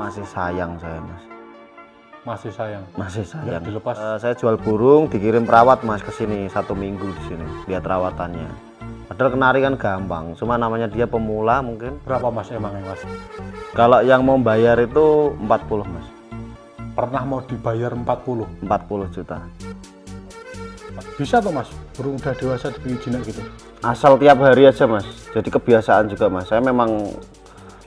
Masih sayang saya, Mas. Masih sayang. Masih sayang. Nggak dilepas. Saya jual burung, dikirim perawat Mas ke sini 1 minggu di sini lihat rawatannya. Padahal kenari kan gampang, cuma namanya dia pemula mungkin. Berapa Mas emangnya Mas? Kalau yang mau bayar itu 40 Mas. Pernah mau dibayar 40? 40 juta. Bisa tuh Mas, burung udah dewasa dibikin jinak gitu? Asal tiap hari aja Mas, jadi kebiasaan juga Mas. Saya memang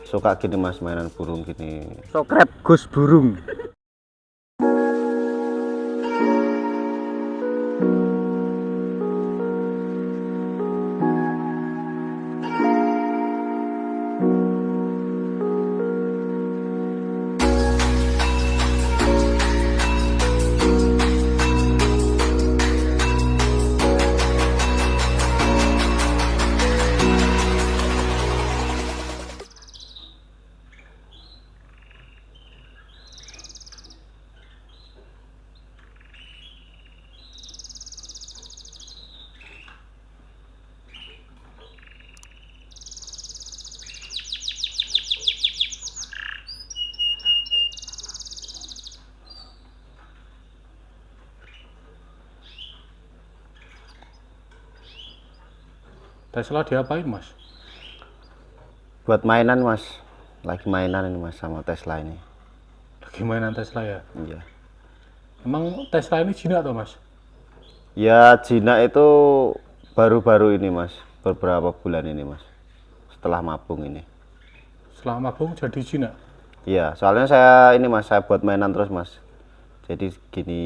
suka gini Mas, mainan burung gini. Sokrep Gus burung. Tesla diapain Mas? Buat mainan Mas, lagi mainan ini Mas sama Tesla ini. Lagi mainan Tesla ya? Iya. Emang Tesla ini jinak tuh Mas? Ya jinak itu baru-baru ini Mas, beberapa bulan ini Mas, setelah mabung ini. Setelah mabung jadi jinak? Iya, soalnya saya ini Mas, saya buat mainan terus Mas. Jadi gini.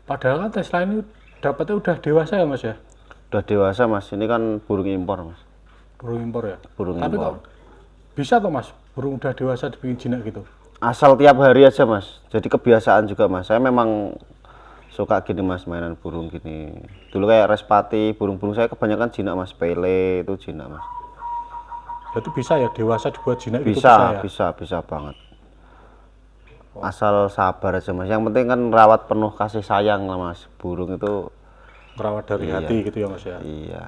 Padahal kan Tesla ini dapatnya udah dewasa ya Mas ya? Udah dewasa Mas, ini kan burung impor Mas. Burung impor ya? Burung Tapi impor. kok bisa tuh Mas, burung udah dewasa dibikin jinak gitu? Asal tiap hari aja Mas, jadi kebiasaan juga Mas. Saya memang suka gini Mas, mainan burung gini. Dulu kayak respati, burung-burung saya kebanyakan jinak Mas, pele itu jinak Mas. Berarti bisa ya dewasa dibuat jinak gitu Bisa, ya? bisa banget. Asal sabar aja Mas. Yang penting kan rawat penuh kasih sayang lah Mas. Burung itu Merawat dari Iya. hati gitu ya Mas ya? iya.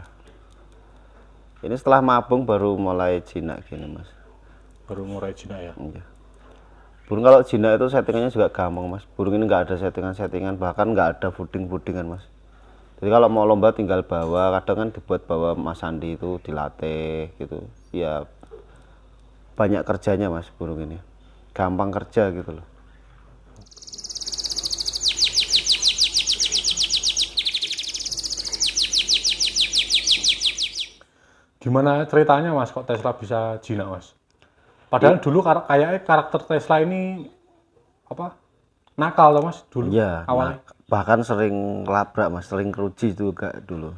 Ini setelah mabung baru mulai jinak gini Mas. Baru mulai jinak ya? Iya. Burung kalau jinak itu settingannya juga gampang Mas. Burung ini nggak ada settingan-settingan, bahkan nggak ada puding-pudingan Mas. Jadi kalau mau lomba tinggal bawa, kadang kan dibuat bawa Mas Andi itu dilatih gitu. Ya banyak kerjanya Mas burung ini. Gampang kerja gitu loh. Gimana ceritanya Mas kok Tesla bisa jinak Mas? Padahal dulu kayaknya karakter Tesla ini apa nakal loh Mas dulu Iya, awalnya. bahkan sering labrak Mas, sering keruji juga dulu.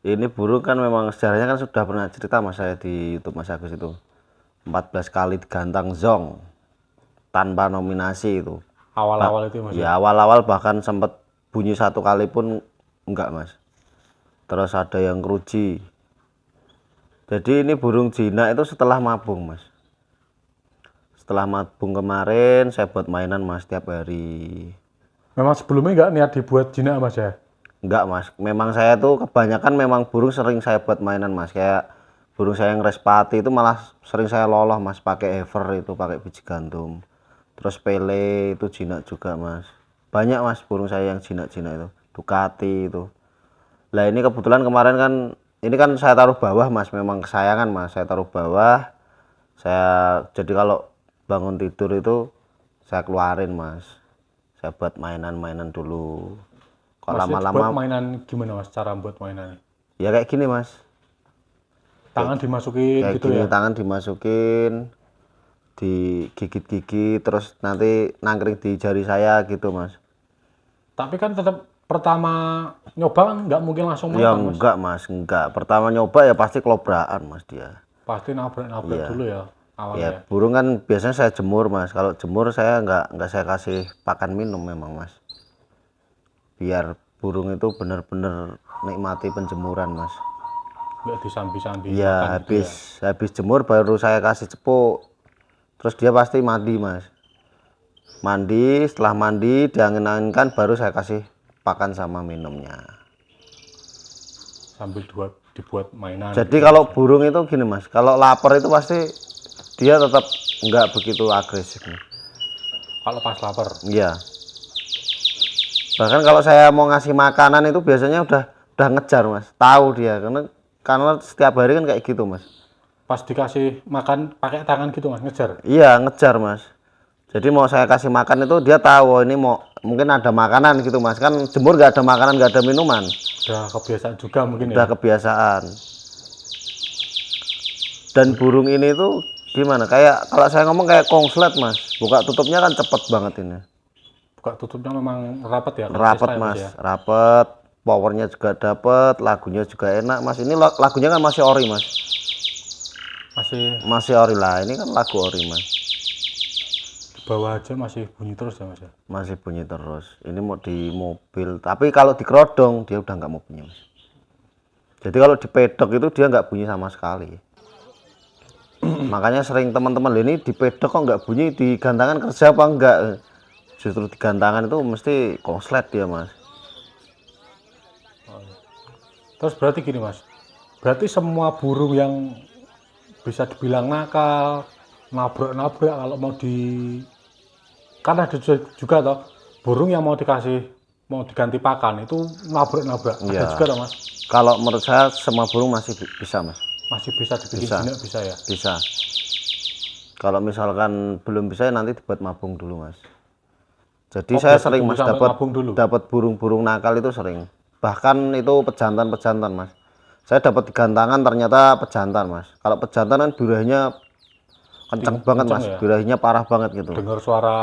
Ini burung kan memang sejarahnya kan sudah pernah cerita Mas saya di YouTube Mas Agus itu. 14 kali digantang zong tanpa nominasi itu. Awal-awal itu Mas. Ya awal-awal bahkan sempat bunyi 1 kali pun enggak Mas. Terus ada yang keruji. Jadi ini burung jinak itu setelah mabung Mas. Setelah mabung kemarin saya buat mainan Mas tiap hari. Memang sebelumnya nggak niat dibuat jinak Mas ya? Enggak Mas, memang saya tuh kebanyakan memang burung sering saya buat mainan Mas. Kayak burung saya yang respati itu malah sering saya loloh Mas, pakai ever itu, pakai biji gandum. Terus pele itu jinak juga Mas. Banyak Mas burung saya yang jinak-jinak itu, Ducati itu. Lah ini kebetulan kemarin kan ini kan saya taruh bawah Mas, memang kesayangan Mas, saya taruh bawah. Jadi kalau bangun tidur itu saya keluarin Mas. Saya buat mainan-mainan dulu. Kalau Mas buat lama-lama mainan gimana Mas cara buat mainannya? ya kayak gini Mas. Tangan dimasukin Kayak gitu gini ya? tangan dimasukin, digigit-gigit, terus nanti nangkring di jari saya gitu Mas. Tapi kan tetap pertama nyoba kan nggak mungkin langsung Ya matang Mas. enggak Mas, enggak. Pertama nyoba ya pasti kelobraan Mas dia. Pasti nabrak-nabrak Iya. dulu ya awalnya. Ya burung kan biasanya saya jemur Mas. Kalau jemur saya enggak saya kasih pakan minum memang Mas. Biar burung itu benar-benar nikmati penjemuran Mas. Nggak disambi-sambi. Iya, makan gitu habis jemur baru saya kasih cepuk. Terus dia pasti mandi Mas. Mandi, setelah mandi diangin-anginkan baru saya kasih pakan sama minumnya. Sambil dibuat mainan. Jadi kalau burung itu gini Mas, kalau lapar itu pasti dia tetap nggak begitu agresif. Kalau pas lapar. Iya. Bahkan kalau saya mau ngasih makanan itu biasanya udah ngejar mas, tahu dia karena setiap hari kan kayak gitu mas. Pas dikasih makan pakai tangan gitu mas, ngejar. Iya ngejar mas. Jadi mau saya kasih makan itu dia tahu, oh, ini mau mungkin ada makanan gitu mas. Kan jemur nggak ada makanan nggak ada minuman. Udah kebiasaan juga mungkin Udah ya. kebiasaan. Dan burung ini tuh gimana? Kayak kalau saya ngomong kayak kongslet mas. Buka tutupnya kan cepet banget ini. Buka tutupnya memang rapat ya. kalau Rapet Tesla ya, mas, ya. rapet. Powernya juga dapet, lagunya juga enak mas. Ini lagunya kan masih ori mas. Masih Masih ori lah. Ini kan lagu ori mas. di bawah aja masih bunyi terus ya mas ya. Masih bunyi terus. Ini mau di mobil. Tapi kalau di kerodong dia udah nggak mau bunyi mas. Jadi kalau di pedok itu dia nggak bunyi sama sekali. Makanya sering teman-teman ini di pedok kok nggak bunyi, di gantangan kerja apa enggak? Justru di gantangan itu mesti konslet dia mas. Terus berarti gini mas, berarti semua burung yang bisa dibilang nakal, nabrak-nabrak kalau mau kan ada juga toh burung yang mau diganti pakan itu nabrak-nabrak. Ada Iya. juga toh mas, Kalau menurut saya semua burung masih bisa mas. masih bisa dibikin Bisa. jinak bisa ya. Bisa. Kalau misalkan belum bisa nanti dibuat mabung dulu mas. Jadi Oh, saya berarti sering tunggu mas sampai mabung dulu. dapat burung-burung nakal itu sering. Bahkan itu pejantan mas. Saya dapat di gantangan ternyata pejantan mas. Kalau pejantan kan birahinya kenceng banget mas. ya? Birahinya parah banget gitu. Dengar suara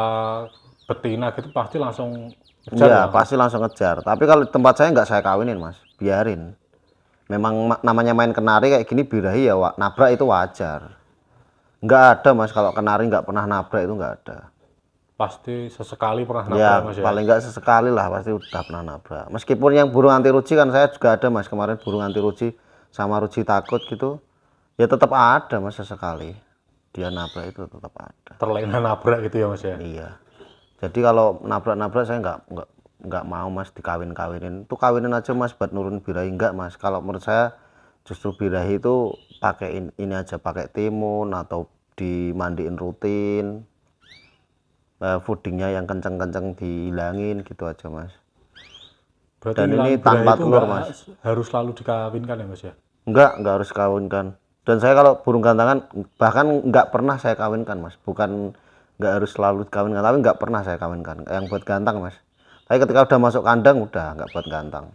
betina gitu pasti langsung ngejar Iya ya. pasti langsung ngejar. Tapi kalau di tempat saya nggak saya kawinin mas. Biarin. Memang namanya main kenari kayak gini birahi ya nabrak itu wajar. Nggak ada mas kalau kenari nggak pernah nabrak itu nggak ada. Pasti sesekali pernah Ya nabrak mas ya. paling nggak sesekali lah pasti udah pernah nabrak. Meskipun yang burung anti ruji kan saya juga ada mas kemarin burung anti ruji sama ruji takut gitu. Ya tetap ada mas sesekali. Dia nabrak itu tetap ada. Terlena nabrak gitu ya mas ya. Iya. Jadi kalau nabrak-nabrak saya nggak mau mas dikawin-kawinin. Itu kawinin aja mas buat nurun birahi enggak mas. Kalau menurut saya justru birahi itu pakai ini aja pakai timun atau dimandiin rutin. Foodingnya yang kenceng-kenceng dihilangin gitu aja mas. Berarti Dan hilang ini birahi tanpa itu telur nggak mas. harus selalu dikawinkan ya mas ya. Nggak harus kawinkan. Dan saya kalau burung gantangan bahkan nggak pernah saya kawinkan mas. Bukan nggak harus selalu dikawinkan, tapi nggak pernah saya kawinkan yang buat gantang mas. Tapi ketika udah masuk kandang udah nggak buat gantang.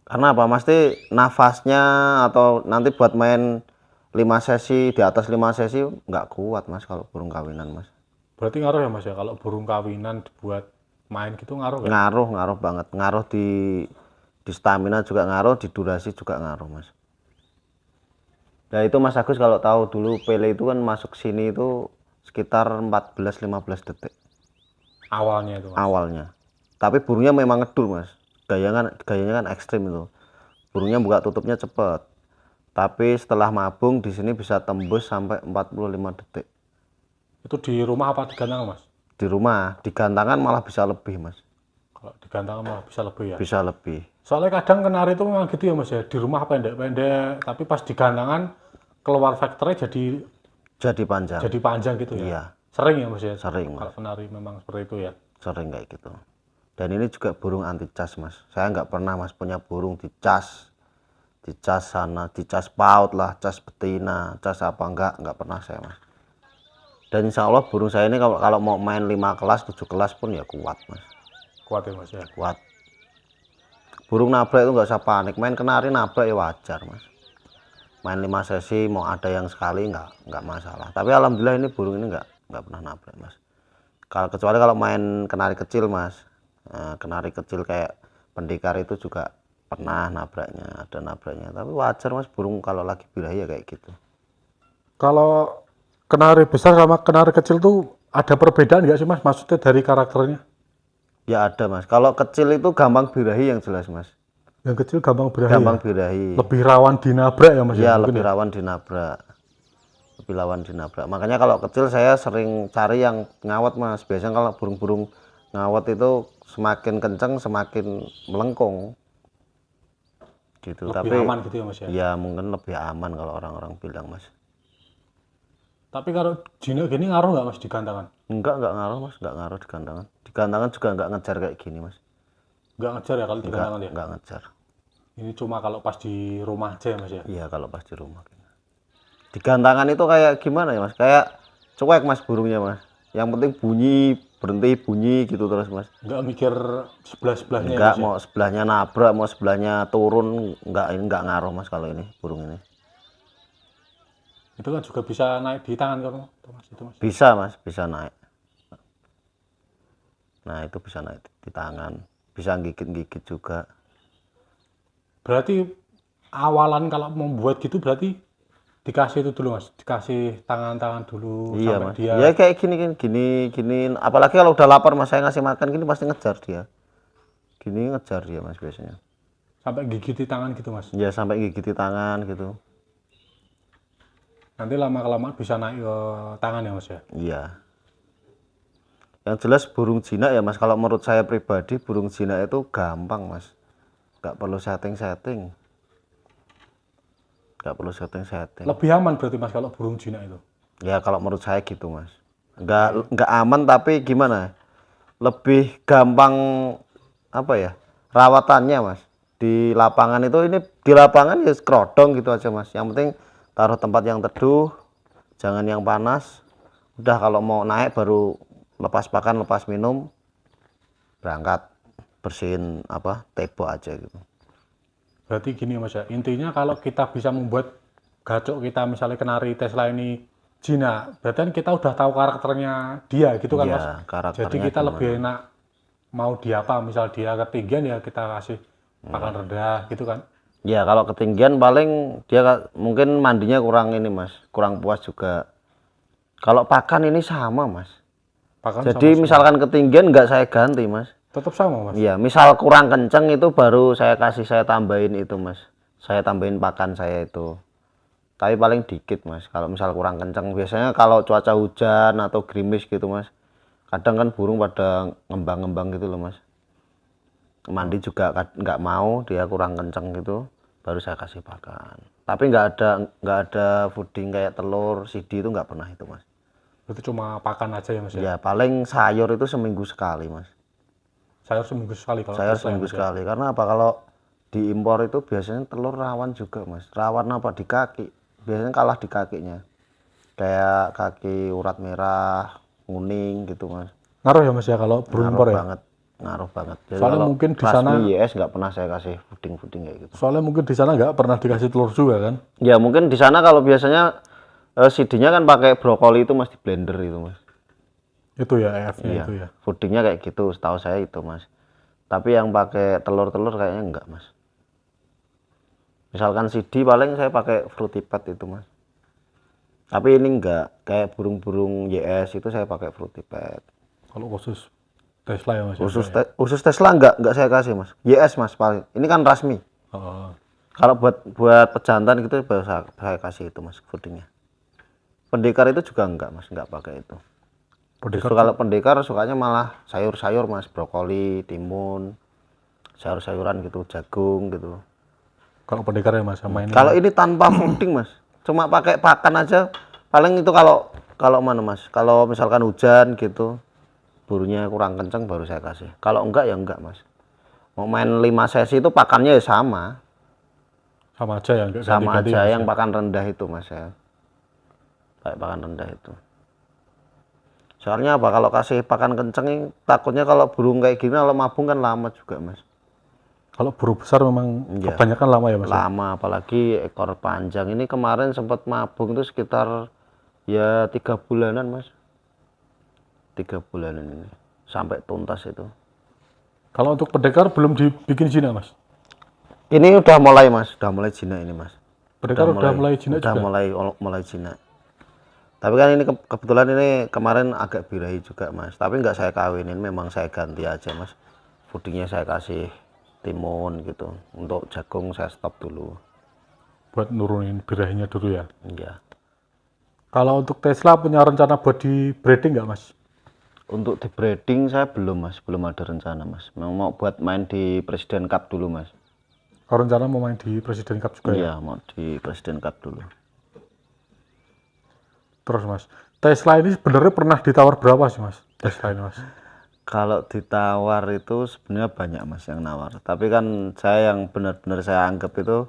Karena apa? Pasti nafasnya atau nanti buat main 5 sesi di atas 5 sesi nggak kuat mas kalau burung kawinan mas. Berarti ngaruh ya mas ya kalau burung kawinan dibuat main gitu ngaruh ya. Ngaruh banget, ngaruh di stamina juga ngaruh, di durasi juga ngaruh mas. Nah itu mas Agus kalau tahu dulu Pele itu kan masuk sini itu sekitar 14-15 detik Awalnya itu mas. awalnya. Tapi burungnya memang ngedul mas. Gayanya kan ekstrim itu. Burungnya buka tutupnya cepet. Tapi setelah mabung di sini bisa tembus sampai 45 detik. Itu di rumah apa di kandang mas? Di rumah, di gantangan malah bisa lebih mas. Kalau di kandang mah bisa lebih ya. Bisa lebih. Soalnya kadang kenari itu memang gitu ya mas ya. Di rumah pendek-pendek, tapi pas di gandangan keluar factory Jadi panjang. jadi panjang gitu ya. Iya. Sering ya mas ya. Sering mas. Kalau kenari memang seperti itu ya. Sering kayak gitu. Dan ini juga burung anti cas mas. Saya nggak pernah mas punya burung dicas sana, dicas paut lah, cas betina, cas apa nggak pernah saya mas. Dan insya Allah burung saya ini kalau mau main 5 kelas 7 kelas pun ya kuat mas. Kuat ya mas ya. Kuat. Burung nabrak itu nggak usah panik, main kenari nabrak ya wajar mas. Main 5 sesi mau ada yang sekali nggak masalah. Tapi alhamdulillah ini burung ini nggak pernah nabrak mas. Kecuali kalau main kenari kecil mas. Kenari kecil kayak pendekar itu juga pernah nabraknya, ada nabraknya. Tapi wajar mas burung kalau lagi birahi ya kayak gitu. Kalau kenari besar sama kenari kecil tuh ada perbedaan nggak sih mas? Maksudnya dari karakternya? Ya ada mas. Kalau kecil itu gampang birahi yang jelas mas. Yang kecil gampang birahi. Gampang Ya? birahi. Lebih rawan dinabrak ya mas? Ya Mungkin lebih rawan dinabrak. Lebih rawan dinabrak. Makanya kalau kecil saya sering cari yang ngawet mas. Biasanya kalau burung-burung ngawet itu semakin kenceng semakin melengkung. Gitu. lebih Tapi aman gitu ya mas ya? ya mungkin lebih aman kalau orang-orang bilang mas. Tapi kalau jinak gini ngaruh nggak mas di gantangan? Enggak ngaruh mas, enggak ngaruh di gantangan. Di gantangan juga enggak ngejar kayak gini mas. Nggak ngejar ya kalau di gantangan ya? Enggak ngejar. Ini cuma kalau pas di rumah aja ya mas ya? Iya kalau pas di rumah. Di gantangan itu kayak gimana ya mas? Kayak cuek mas burungnya mas. Yang penting bunyi, berhenti bunyi gitu terus mas. Nggak mikir sebelah-sebelahnya ya Enggak mas ya? mau sebelahnya nabrak, mau sebelahnya turun, enggak ngaruh mas kalau ini burung ini. Itu kan juga bisa naik di tangan kan mas? Itu mas. Bisa mas, bisa naik. Nah itu bisa naik di tangan, bisa gigit-gigit juga. Berarti awalan kalau membuat gitu berarti dikasih itu dulu mas, dikasih tangan-tangan dulu Iya sampai mas, dia. ya kayak gini. Apalagi kalau udah lapar mas, saya ngasih makan gini pasti ngejar dia. Gini ngejar dia mas biasanya. Sampai gigit di tangan gitu mas. Ya sampai gigit di tangan gitu. Nanti lama-kelamaan bisa naik ke tangan ya mas ya. Iya. Yang jelas burung jinak ya mas, kalau menurut saya pribadi burung jinak itu gampang mas. Nggak perlu setting-setting. Nggak perlu setting-setting. Lebih aman berarti mas kalau burung jinak itu. Ya kalau menurut saya gitu mas. Nggak aman tapi gimana? Lebih gampang apa ya? Rawatannya mas. Di lapangan itu ini di lapangan ya kerodong gitu aja mas. Yang penting taruh tempat yang teduh, jangan yang panas. Udah kalau mau naik baru lepas pakan, lepas minum, berangkat bersihin apa tebo aja gitu. Berarti gini mas ya, intinya kalau kita bisa membuat gacok kita misalnya kenari Tesla ini jinak, berarti kan kita udah tahu karakternya dia gitu kan Iya, mas. karakternya Jadi kita gimana. lebih enak mau dia apa, misal dia ketinggian ya kita kasih pakan rendah gitu kan. Ya kalau ketinggian paling dia mungkin mandinya kurang ini mas, kurang puas juga. Kalau pakan ini sama mas. Pakan Jadi sama misalkan ketinggian nggak saya ganti mas. tetap sama mas. Iya, misal kurang kenceng itu baru saya tambahin itu mas. Saya tambahin pakan saya itu. Tapi paling dikit mas. Kalau misal kurang kenceng, biasanya kalau cuaca hujan atau gerimis gitu mas. Kadang kan burung pada ngembang-ngembang gitu loh mas. Mandi juga nggak mau, dia kurang kenceng gitu. Baru saya kasih pakan. Tapi nggak ada fooding kayak telur, sidi itu nggak pernah itu mas. Berarti cuma pakan aja ya mas ya. Ya paling sayur itu seminggu sekali mas. Sayur seminggu sekali kalau Sayur Tesla ya, seminggu Mas, ya. sekali. Karena apa kalau diimpor itu biasanya telur rawan juga mas. Rawan apa di kaki? Biasanya kalah di kakinya. Kayak kaki urat merah, kuning gitu mas. Ngaruh ya mas ya kalau burung impor ya. Ngaruh banget. Jadi Soalnya kalau mungkin di rasmi sana- YS nggak pernah saya kasih fooding kayak gitu. Soalnya mungkin di sana nggak pernah dikasih telur juga kan. Ya mungkin di sana kalau biasanya CD-nya kan pakai brokoli itu mas di blender itu mas. Itu ya EF-nya Iya. itu ya. Foodingnya kayak gitu, setahu saya itu mas. Tapi yang pakai telur-telur kayaknya enggak mas. Misalkan CD paling saya pakai fruity pad itu mas. Tapi ini enggak, kayak burung-burung YS itu saya pakai fruity pad. Kalau khusus Tesla ya mas. ya. Khusus Tesla enggak saya kasih mas. YS mas paling. Ini kan rasmi. Oh. Kalau buat pejantan gitu baru saya kasih itu mas foodingnya. Pendekar itu juga enggak mas, enggak pakai itu. Pendekar Justru kalau pendekar sukanya malah sayur-sayur mas, brokoli, timun, sayur-sayuran gitu, jagung gitu. kalau pendekar ya mas sama ini. Kalau ini tanpa fooding mas, cuma pakai pakan aja. Paling itu kalau mana mas? Kalau misalkan hujan gitu, burungnya kurang kenceng baru saya kasih. Kalau enggak ya enggak mas. Mau main 5 sesi itu pakannya ya sama, sama aja ya nggak sama ganti-ganti aja ya, Mas, yang ya. pakan rendah itu mas ya. Pakai pakan rendah itu. Soalnya apa? Kalau kasih pakan kenceng, takutnya kalau burung kayak gini kalau mabung kan lama juga mas. Kalau burung besar memang Iya. kebanyakan lama ya mas. Ya? Lama, apalagi ekor panjang. Ini kemarin sempat mabung itu sekitar ya 3 bulanan mas. 3 bulanan ini sampai tuntas itu. Kalau untuk pendekar belum dibikin jinak mas. Ini udah mulai mas, udah mulai jinak ini mas. Pendekar udah mulai jinak udah juga. mulai jinak. Tapi kan ini kebetulan ini kemarin agak birahi juga mas. Tapi nggak saya kawinin, memang saya ganti aja mas. Foodingnya saya kasih timun gitu. Untuk jagung saya stop dulu. Buat nurunin birahinya dulu ya. Iya. Kalau untuk Tesla punya rencana buat di breeding nggak mas? Untuk di breeding saya belum mas, belum ada rencana mas. Mau buat main di Presiden Cup dulu mas. Kalau rencana mau main di Presiden Cup juga ya. Iya, mau di Presiden Cup dulu. Terus Mas, Tesla ini sebenarnya pernah ditawar berapa sih Mas? Tesla ini Mas? Kalau ditawar itu sebenarnya banyak mas yang nawar. Tapi kan saya yang benar-benar saya anggap itu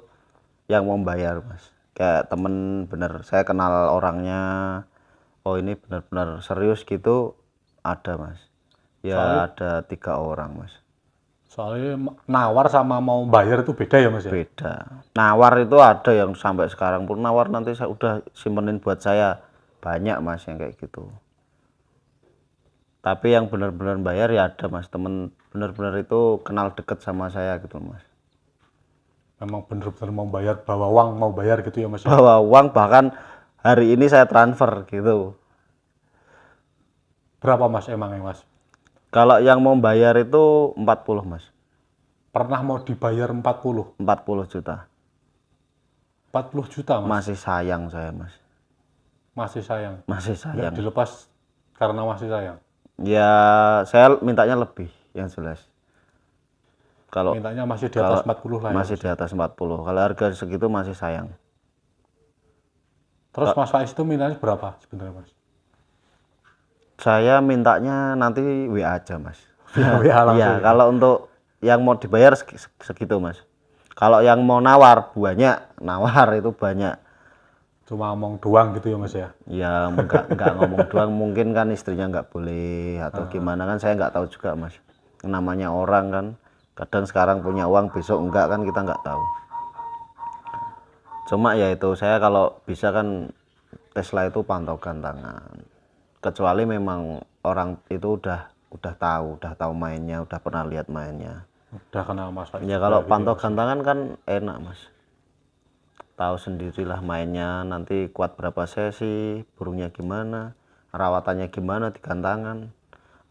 yang mau bayar mas. Kayak temen bener, saya kenal orangnya. Oh ini benar-benar serius gitu ada mas. Ya ada 3 orang mas. Soalnya nawar sama mau bayar itu beda ya Mas ya? Beda. Nawar itu ada yang sampai sekarang pun nawar nanti saya udah simpenin buat saya. Banyak mas yang kayak gitu. Tapi yang benar-benar bayar ya ada mas, temen benar-benar itu kenal deket sama saya gitu mas. Memang bener-bener mau bayar, bawa uang mau bayar gitu ya Mas ya? Bawa uang bahkan hari ini saya transfer gitu. Berapa Mas emangnya Mas? Kalau yang mau bayar itu 40 mas, Pernah mau dibayar 40? 40 juta. 40 juta Mas? Masih sayang saya mas, Masih sayang? masih Nggak sayang. dilepas karena masih sayang? Ya saya mintanya lebih yang jelas. Kalau Mintanya masih di atas 40 lah ya masih Mas? di atas 40. Kalau harga segitu masih sayang. Terus Mas Faiz itu mintanya berapa sebenarnya Mas? Saya mintanya nanti WA aja mas. WA langsung Iya, ya? kalau untuk yang mau dibayar segitu mas. Kalau yang mau nawar banyak, nawar itu banyak. Cuma ngomong doang gitu ya Mas ya? Ya enggak ngomong doang, mungkin kan istrinya nggak boleh atau gimana kan saya nggak tahu juga mas. Namanya orang kan, kadang sekarang punya uang besok enggak kan kita nggak tahu. Cuma ya itu saya kalau bisa kan Tesla itu pantau gantangan. Kecuali memang orang itu udah tahu mainnya, udah pernah lihat mainnya. Udah kenal Mas Faiz Ya juga kalau gitu pantau ya, Mas? gantangan kan enak mas. Tahu sendirilah mainnya, nanti kuat berapa sesi, burungnya gimana, rawatannya gimana di gantangan.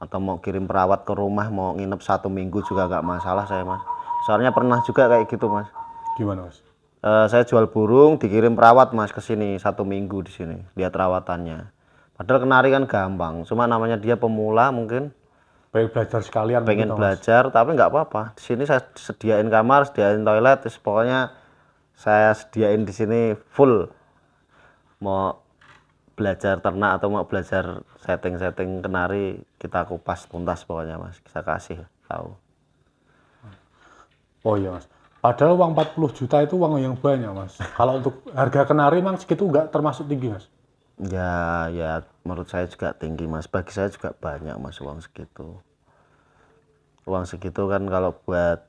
Atau mau kirim perawat ke rumah, mau nginep 1 minggu juga nggak masalah saya mas. Soalnya pernah juga kayak gitu mas. Gimana Mas? Saya jual burung, dikirim perawat mas ke sini 1 minggu di sini, lihat rawatannya. Padahal kenari kan gampang, cuma namanya dia pemula mungkin Pengen belajar sekalian pengen gitu, Mas. belajar, tapi nggak apa-apa. Di sini saya sediain kamar, sediain toilet, terus pokoknya saya sediain di sini full. Mau belajar ternak atau mau belajar setting-setting kenari, kita kupas tuntas pokoknya mas, kita kasih tahu. Oh iya Mas. Padahal uang 40 juta itu uang yang banyak Mas. Kalau untuk harga kenari memang segitu nggak termasuk tinggi Mas? Ya menurut saya juga tinggi mas, bagi saya juga banyak mas uang segitu. Uang segitu kan kalau buat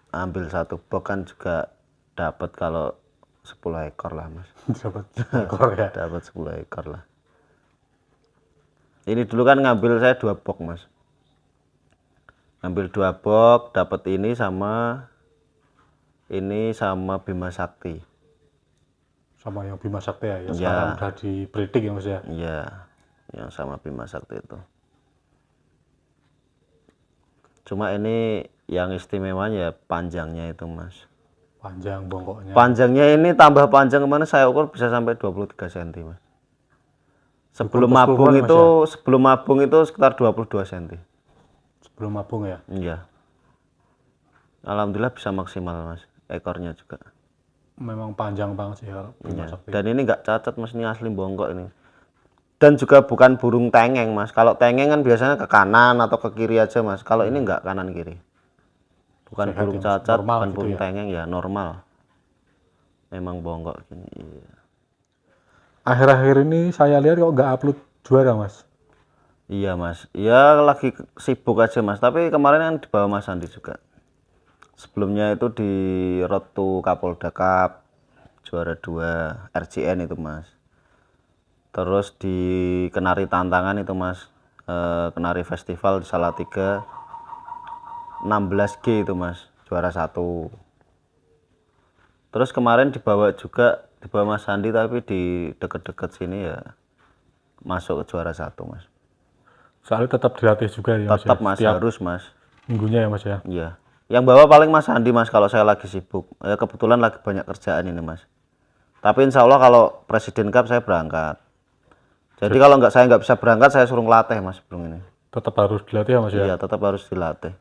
ambil 1 box kan juga dapat kalau 10 ekor lah mas. Dapat ekor ya. Dapat 10 ekor lah. Ini dulu kan ngambil saya 2 box mas, ngambil 2 box dapat ini sama Bima Sakti. Sama yang Bima Sakti ya, sekarang udah dipredik ya Mas ya. Iya, yang sama Bima Sakti itu. Cuma ini yang istimewanya ya panjangnya itu mas. Panjang bongkoknya. Panjangnya ini tambah panjang kemana saya ukur bisa sampai 23 cm mas. Sebelum mabung keseluruhan, Mas, itu sebelum mabung itu sekitar 22 cm. Sebelum mabung ya. Iya. Alhamdulillah bisa maksimal mas, ekornya juga. Memang panjang banget sih ya Bima Iya. Sakti. Dan ini nggak cacat mas, ini asli bongkok ini. Dan juga bukan burung tengeng mas. Kalau tengeng kan biasanya ke kanan atau ke kiri aja mas. Kalau ini nggak kanan kiri. Bukan Sehat burung ya, Mas. cacat, Normal bukan gitu burung ya. tengeng ya normal. Memang bongkok gini. Iya. Akhir-akhir ini saya lihat kok nggak upload juara Mas. Iya mas, ya lagi sibuk aja mas. Tapi kemarin kan dibawa Mas Andi juga. Sebelumnya itu di Road to Kapolda Cup juara 2 RCN itu mas. Terus di Kenari Tantangan itu mas, Kenari Festival di Salatiga 16G itu mas, juara 1. Terus kemarin dibawa Mas Andi tapi di deket-deket sini ya masuk ke juara 1 mas. Soalnya tetap dilatih juga ya Mas. Tetap ya? mas, Setiap harus mas. minggunya ya Mas ya. Iya. Yang bawa paling Mas Andi mas kalau saya lagi sibuk. Ya kebetulan lagi banyak kerjaan ini mas. Tapi insya Allah kalau Presiden Cup saya berangkat. Jadi kalau saya nggak bisa berangkat, saya suruh ngelatih mas burung ini. Tetap harus dilatih ya Mas ya. Iya, tetap harus dilatih.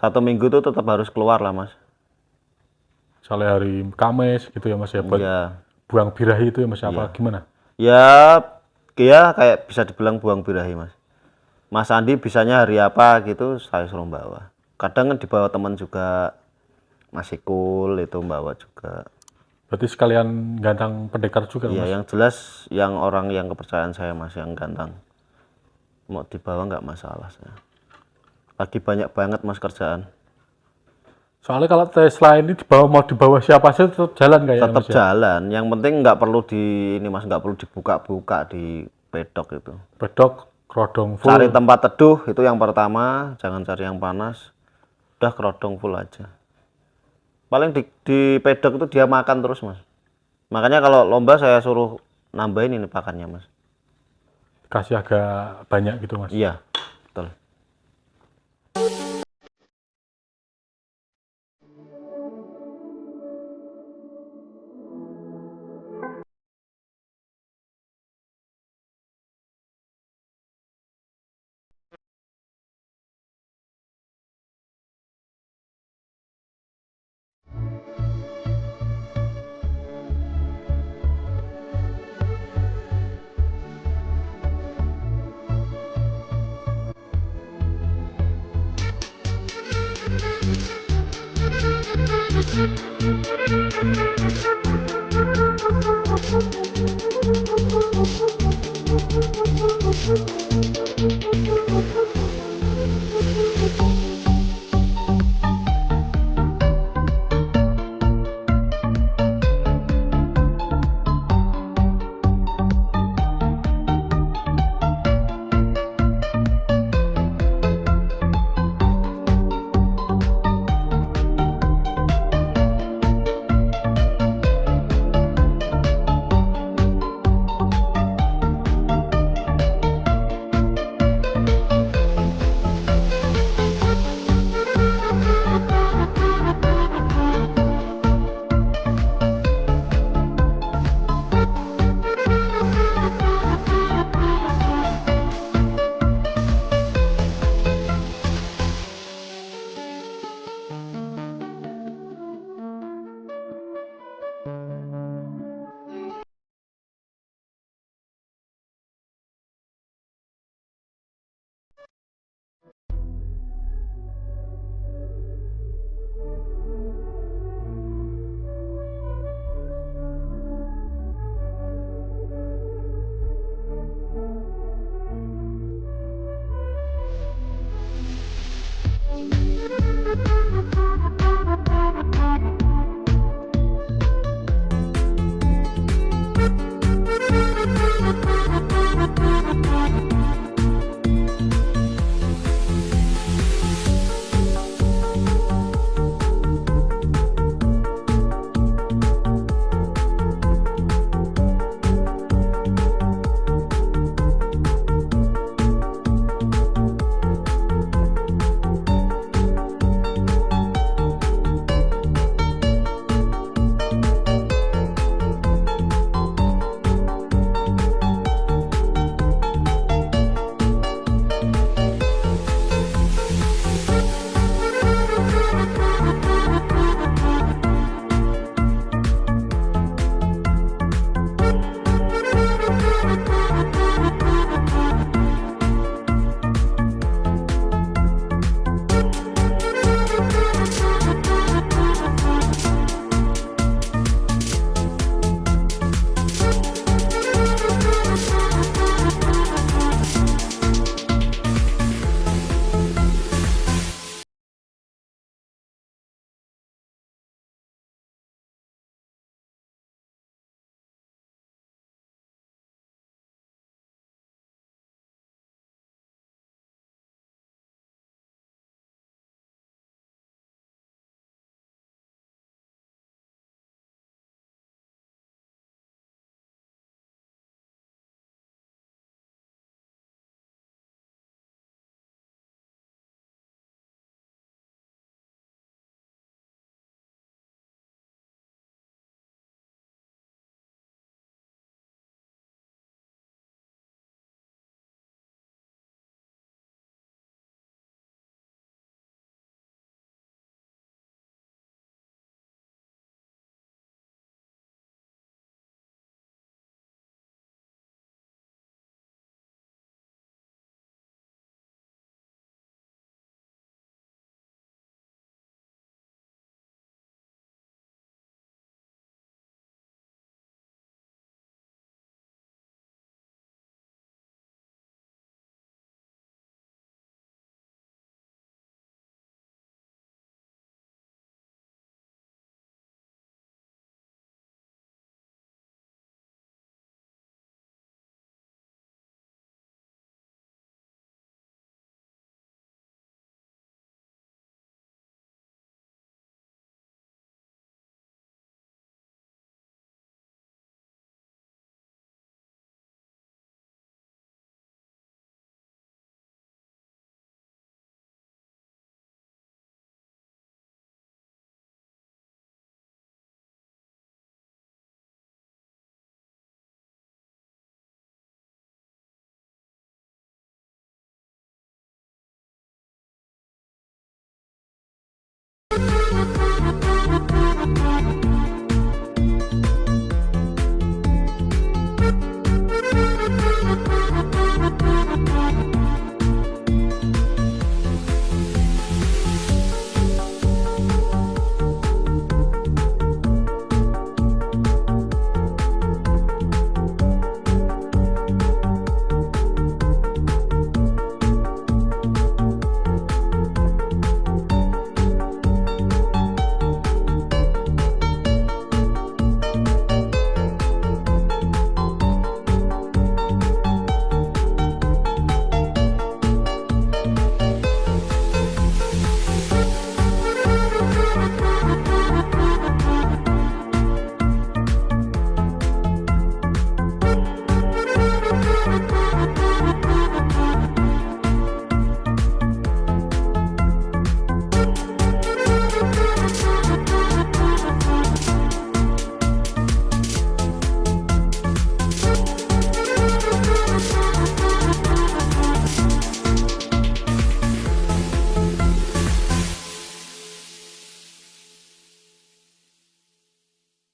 1 minggu itu tetap harus keluar lah mas. Misalnya hari Kamis gitu ya Mas ya, buat Iya. buang birahi itu ya Mas, apa gimana? Ya, ya kayak bisa dibilang buang birahi mas. Mas Andi bisanya hari apa gitu, saya suruh bawa. Kadang kan dibawa teman juga, masih cool itu bawa juga. Berarti sekalian gantang pendekar juga Iya, mas. yang jelas yang orang yang kepercayaan saya mas, yang ganteng. Mau dibawa nggak masalah saya. Lagi banyak banget mas kerjaan. Soalnya kalau Tesla ini mau dibawa siapa sih tetap jalan kayaknya Tetap mas ya. jalan, yang penting nggak perlu ini mas, nggak perlu dibuka-buka di pedok itu. Bedok, kerodong Cari full. tempat teduh itu yang pertama, jangan cari yang panas. Udah kerodong full aja. Paling di pedok itu dia makan terus mas. Makanya kalau lomba saya suruh nambahin ini pakannya mas. Kasih agak banyak gitu mas. Iya, betul.